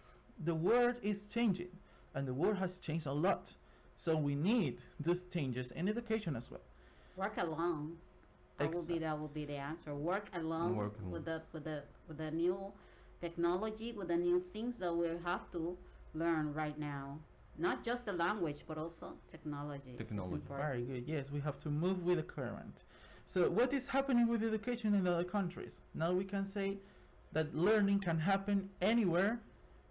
The world is changing, and the world has changed a lot. So we need those changes in education as well. Work alone. That will be the answer. Work alone with the new technology, with the new things that we have to learn right now. Not just the language, but also technology. Very good. Yes, we have to move with the current. So what is happening with education in other countries? Now we can say that learning can happen anywhere,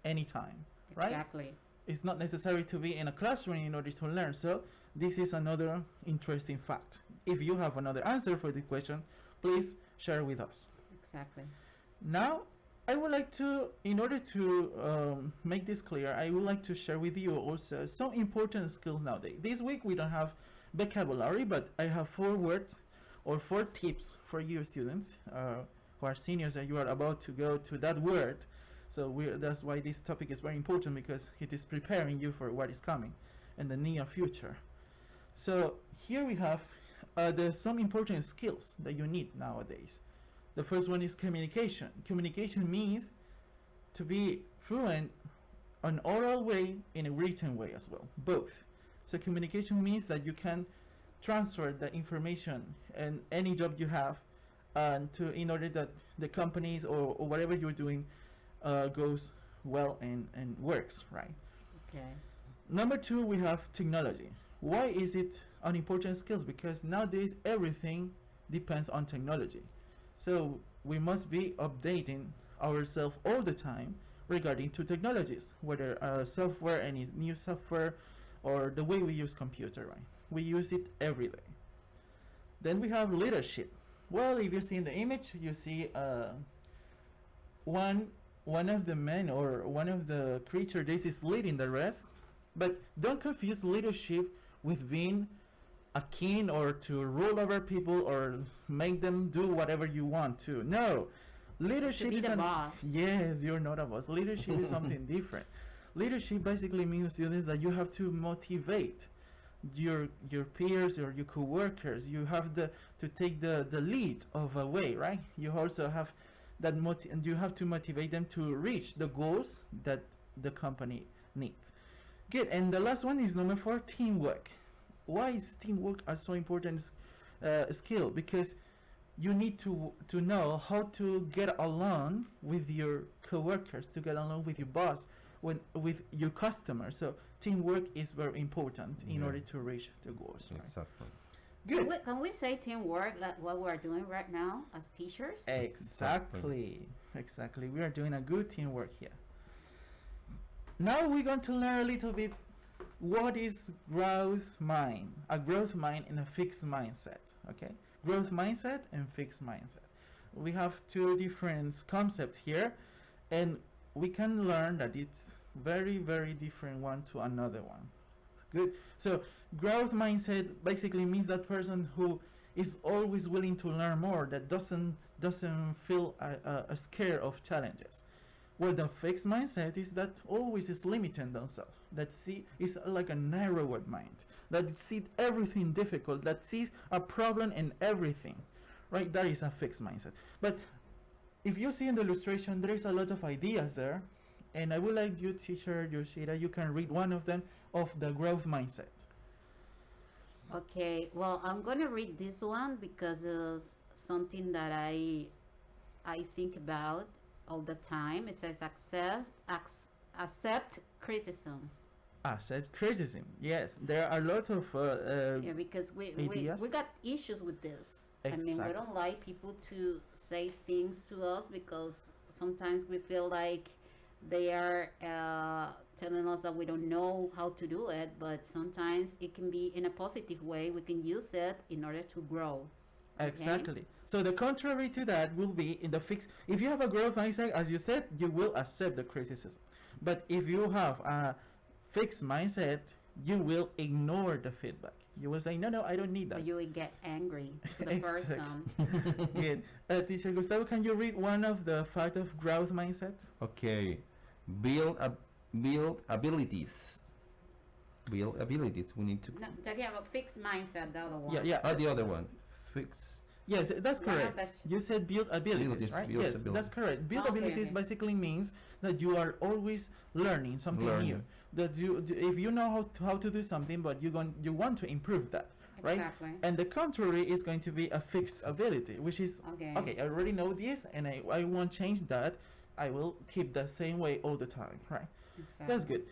anytime, right? Exactly. it's not necessary to be in a classroom in order to learn. So this is another interesting fact. If you have another answer for the question, please share with us. Exactly. Now, I would like to, in order to make this clear, I would like to share with you also some important skills nowadays. This week we don't have vocabulary, but I have 4 words or 4 tips for you students who are seniors and you are about to go to that word. So that's why this topic is very important, because it is preparing you for what is coming in the near future. So here we have there's some important skills that you need nowadays. The first one is communication. Communication means to be fluent on oral way in a written way as well, both. So communication means that you can transfer the information and any job you have in order that the companies or whatever you're doing goes well and works, right? Okay. Number 2, we have technology. Why is it an important skill? Because nowadays everything depends on technology. So we must be updating ourselves all the time regarding to technologies, whether software, any new software, or the way we use computer, right? We use it every day. Then we have leadership. Well, if you see in the image, you see one of the men or one of the creature, this is leading the rest. But don't confuse leadership with being a king or to rule over people or make them do whatever you want to. No, leadership is a boss. Yes, you're not a boss. Leadership is something different. Leadership basically means, students, that you have to motivate your peers or your co-workers. You have to take the lead of a way, right? You also have that you have to motivate them to reach the goals that the company needs. Good. And the last one is number 4, teamwork. Why is teamwork a so important skill? Because you need to know how to get along with your co-workers, to get along with your boss, with your customers. So teamwork is very important in order to reach the goals. Right? Exactly. Good. Can we say teamwork, like what we're doing right now as teachers? Exactly. We are doing a good teamwork here. Now we're going to learn a little bit what is growth mind. A growth mind and a fixed mindset. Okay, growth mindset and fixed mindset. We have 2 different concepts here, and we can learn that it's very, very different one to another one. Good. So growth mindset basically means that person who is always willing to learn more, that doesn't feel scared of challenges. Well, the fixed mindset is that always is limiting themselves. That is like a narrowed mind. That sees everything difficult. That sees a problem in everything. Right? That is a fixed mindset. But if you see in the illustration, there is a lot of ideas there. And I would like you, teacher Yoshida, you can read one of them of the growth mindset. Okay. Well, I'm going to read this one because it's something that I think about all the time. It says accept criticisms. Accept criticism. Yes, there are lots of yeah, because we got issues with this. Exactly. I mean, we don't like people to say things to us because sometimes we feel like they are telling us that we don't know how to do it, but sometimes it can be in a positive way. We can use it in order to grow. Exactly. Okay? So the contrary to that will be in the fixed. If you have a growth mindset, as you said, you will accept the criticism. But if you have a fixed mindset, you will ignore the feedback. You will say, no, I don't need that. Or you will get angry to the person. Good. Teacher Gustavo, can you read one of the facts of growth mindset? Okay. Build abilities. Build abilities. We need to. No, talking about fixed mindset, the other one. Yeah. The other one. Fix. Yes, that's correct. That's You said build abilities, right? build Yes, abilities. that's correct. Build Okay, abilities okay. basically means that you are always learning something new. That if you know how to do something, but you want to improve that, right? Exactly. And the contrary is going to be a fixed ability, which is Okay. I already know this, and I won't change that. I will keep the same way all the time, right? Exactly. That's good.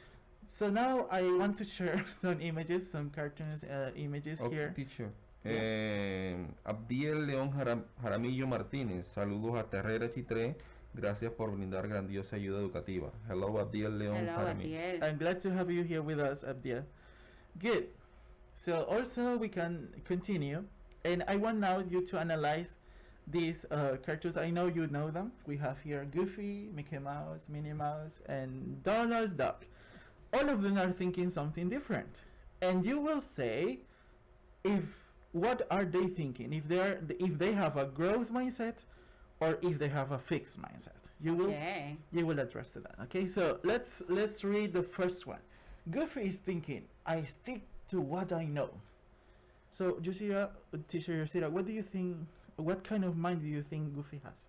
So now I want to share some images, some cartoons, images here. Teacher. Abdiel León Jaramillo Martínez, saludos a Terrera Chitré, Gracias por brindar grandiosa ayuda educativa. Hello, Abdiel Leon Hello, Jaramillo. Abdiel. I'm glad to have you here with us, Abdiel. Good. So also we can continue, and I want now you to analyze these cartoons. I know you know them. We have here Goofy, Mickey Mouse, Minnie Mouse, and Donald Duck. All of them are thinking something different, and you will say, what are they thinking? If they have a growth mindset, or if they have a fixed mindset. You will address that. Okay, so let's read the first one. Goofy is thinking, I stick to what I know. So, Teacher Yosira, what do you think? What kind of mind do you think Goofy has?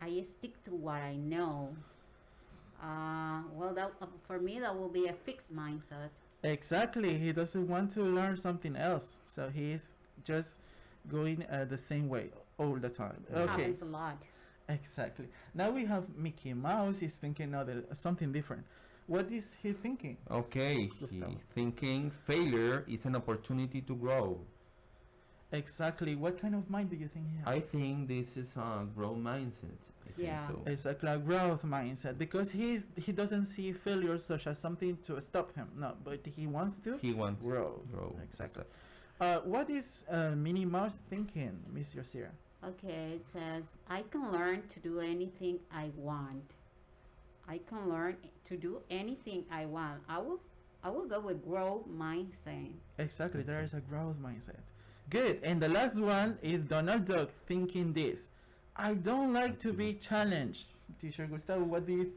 I stick to what I know. Well, for me, that will be a fixed mindset. Exactly. He doesn't want to learn something else, so he's just going the same way all the time. It happens a lot. Exactly. Now we have Mickey Mouse. He's thinking something different. What is he thinking? Okay, Gustavo? he's thinking failure is an opportunity to grow. Exactly. What kind of mind do you think he has? I think this is a growth mindset. I think Yeah. so. Exactly, a growth mindset, because he doesn't see failure such as something to stop him. No, but he wants to He wants grow. to grow. Exactly. What is Minnie Mouse thinking, Miss Yosira? Okay, it says, I can learn to do anything I want. I can learn to do anything I want. I will go with growth mindset. Exactly, there is a growth mindset. Good. And the last one is Donald Duck thinking this. I don't like to be challenged. Teacher Gustavo,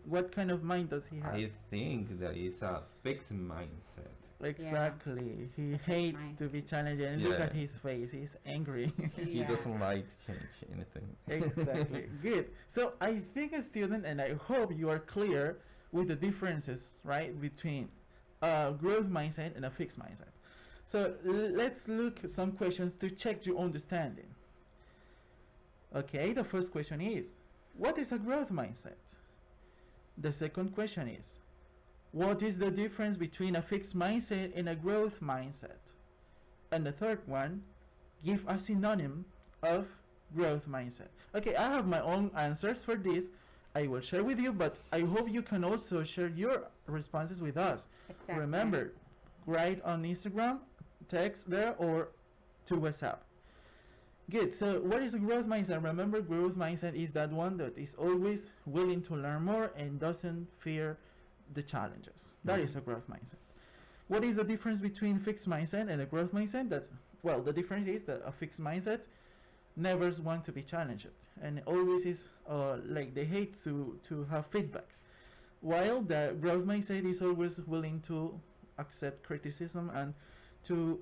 what kind of mind does he have? I think that is a fixed mindset. Exactly. He hates mind. to be challenged, and look Yeah. at his face. He's angry. He Yeah. doesn't like to change anything. Exactly. Good. So I think a student, and I hope you are clear with the differences, right, between a growth mindset and a fixed mindset. So let's look at some questions to check your understanding. Okay, the first question is, what is a growth mindset? The second question is, what is the difference between a fixed mindset and a growth mindset? And the third one, give a synonym of growth mindset. Okay, I have my own answers for this. I will share with you, but I hope you can also share your responses with us. Exactly. Remember, write on Instagram, text there, or to WhatsApp. Good. So what is a growth mindset? Remember, growth mindset is that one that is always willing to learn more and doesn't fear the challenges. That is a growth mindset. What is the difference between fixed mindset and a growth mindset? The difference is that a fixed mindset never want to be challenged and always is like they hate to have feedbacks, while the growth mindset is always willing to accept criticism and to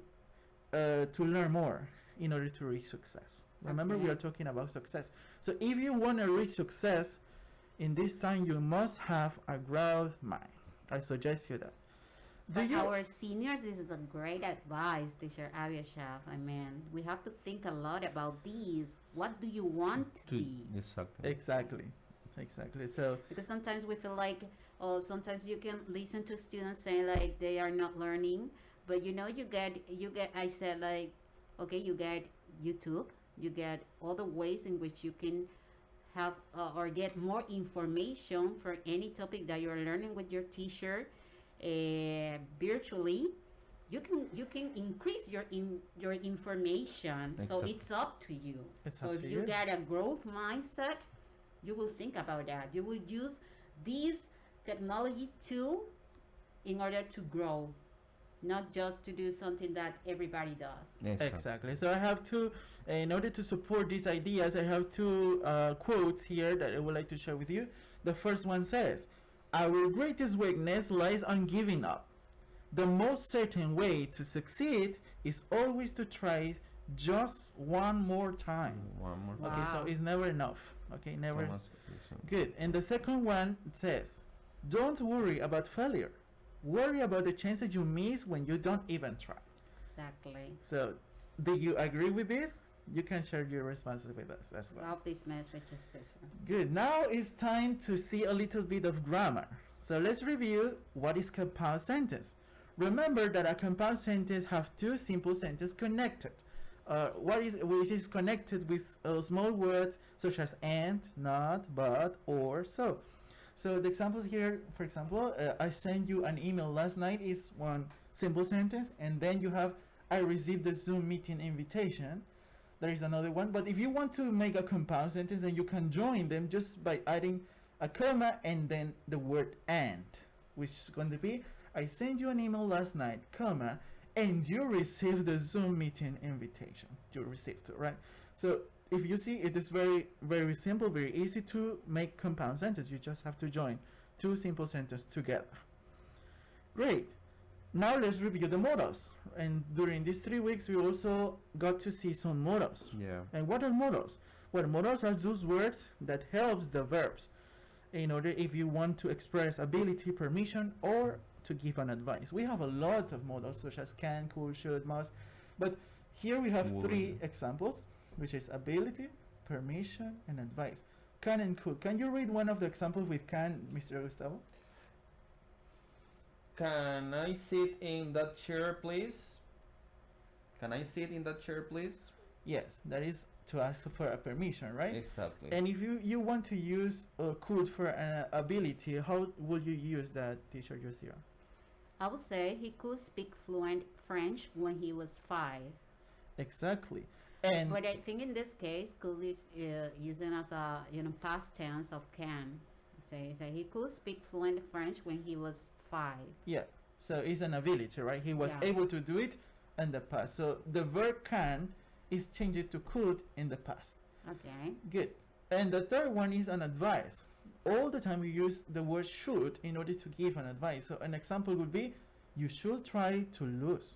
learn more in order to reach success. Remember, we Okay. are talking about success. So if you want to reach success in this time, you must have a growth mind. I suggest you that. For our seniors, this is a great advice, Teacher Abiashaf. I mean, we have to think a lot about these. What do you want to be? Exactly. Exactly. So Because sometimes we feel like, sometimes you can listen to students say like they are not learning, but you get, I said like, okay, you get YouTube, you get all the ways in which you can have or get more information for any topic that you're learning with your teacher virtually. You can increase your information. So Exactly. it's up to you. It's So up if to you you. get a growth mindset, you will think about that. You will use this technology tool in order to grow, not just to do something that everybody does. exactly. So I have two, in order to support these ideas, I have two quotes here that I would like to share with you. The first one says, our greatest weakness lies on giving up. The most certain way to succeed is always to try just one more time. One more. Wow. Okay, so it's never enough. Okay, never. Almost sufficient. Good. And the second one says, don't worry about failure. Worry about the chances you miss when you don't even try. Exactly. So, do you agree with this? You can share your responses with us as well. Love these messages, teacher. Good. Now it's time to see a little bit of grammar. So let's review what is compound sentence. Remember that a compound sentence have two simple sentences connected. which is connected with small words such as and, not, but, or, so. So the examples here, for example, I sent you an email last night is one simple sentence, and then you have I received the Zoom meeting invitation. There is another one, but if you want to make a compound sentence, then you can join them just by adding a comma and then the word and, which is going to be I sent you an email last night, comma, and you received the Zoom meeting invitation. You received it, right? So if you see, it is very, very simple, very easy to make compound sentences. You just have to join two simple sentences together. Great. Now let's review the modals. And during these 3 weeks, we also got to see some modals. Yeah. And what are modals? Well, modals are those words that helps the verbs in order if you want to express ability, permission, or to give an advice. We have a lot of modals such as can, could, should, must, but here we have three examples, which is ability, permission, and advice. Can and could. Can you read one of the examples with can, Mr. Gustavo? Can I sit in that chair, please? Can I sit in that chair, please? Yes, that is to ask for a permission, right? Exactly. And if you want to use could for an ability, how would you use that, teacher Yosira? I would say he could speak fluent French when he was 5. Exactly. And But I think in this case, could is using as a past tense of can. So he could speak fluent French when he was 5. yeah, so it's an ability, right? He was Yeah. able to do it in the past. So the verb can is changed to could in the past. Okay. Good. And the third one is an advice. All the time we use the word should in order to give an advice. So an example would be, you should try to lose.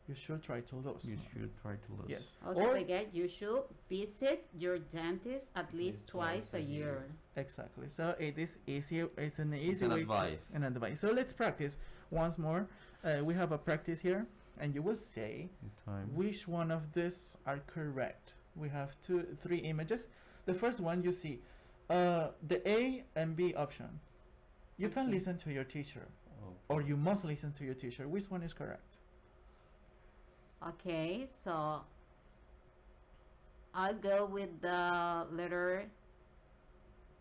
You should try to lose. You should try to lose. Yes. Also, Or again, you should visit your dentist at least twice a year. exactly. So it is easier. It's an easy It's an way advice. to an advice. So let's practice once more. We have a practice here, and you will say Time. which one of these are correct. We have 3 images. The first one you see, the A and B option. You can Okay. listen to your teacher, Oh. or you must listen to your teacher. Which one is correct? Okay, so I'll go with the letter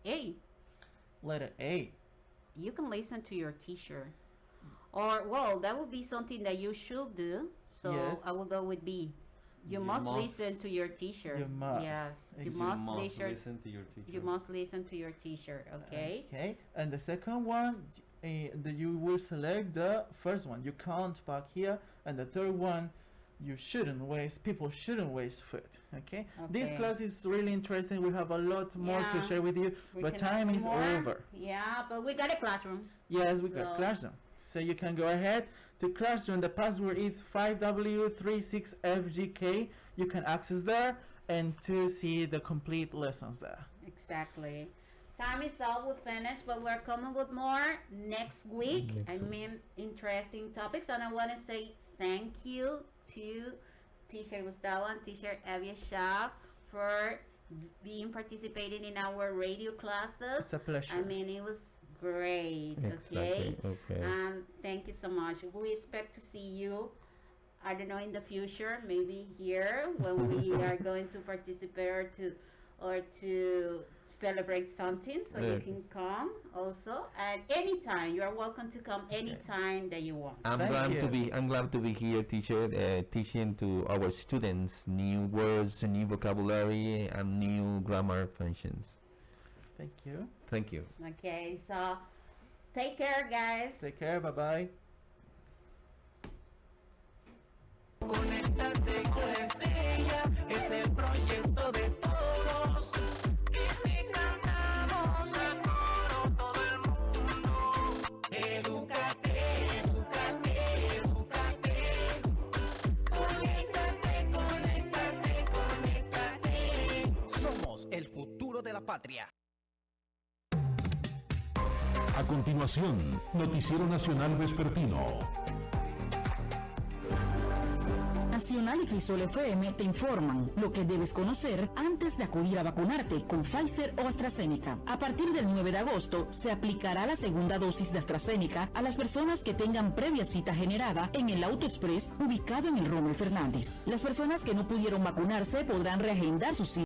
A. Letter A. You can listen to your teacher. Or, well, that would be something that you should do. So Yes. I will go with B. You must listen to your teacher. You must. Yes. You Ex- must, must listen. to your teacher. You must listen to your teacher. Okay. Okay. And the second one, you will select the first one. You can't park here. And the third one, you shouldn't waste. People shouldn't waste food. Okay. This Okay. class is really interesting. We have a lot more to Yeah. share with you, We but can time have is more. over. Yeah, but we got a classroom. Yes, we got So- classroom. So you can go ahead to classroom. The password is 5W36FGK. You can access there and to see the complete lessons there. Exactly. Time is up. We finished, but we're coming with more next week. Interesting topics. And I want to say thank you to Teacher Gustavo and Teacher Avia Shab for participating in our radio classes. It's a pleasure. I mean, it was great. Exactly. Okay. Okay. Thank you so much. We expect to see you, I don't know, in the future, maybe here when we are going to participate or to celebrate something, so you can come also. And anytime, you are welcome to come anytime that you want. I'm Thank glad to be here, teacher, teaching to our students new words, new vocabulary, and new grammar functions. Thank you. Thank you. Okay, so take care, guys. Take care. Bye-bye. Conéctate con la estrella, es el proyecto de todos. Y si cantamos a coro todo el mundo, edúcate, edúcate, edúcate. Conéctate, conéctate, conéctate. Somos el futuro de la patria. A continuación, Noticiero Nacional Vespertino. Nacional y Crisol FM te informan lo que debes conocer antes de acudir a vacunarte con Pfizer o AstraZeneca. A partir del 9 de agosto se aplicará la segunda dosis de AstraZeneca a las personas que tengan previa cita generada en el Auto Express ubicado en el Rommel Fernández. Las personas que no pudieron vacunarse podrán reagendar su cita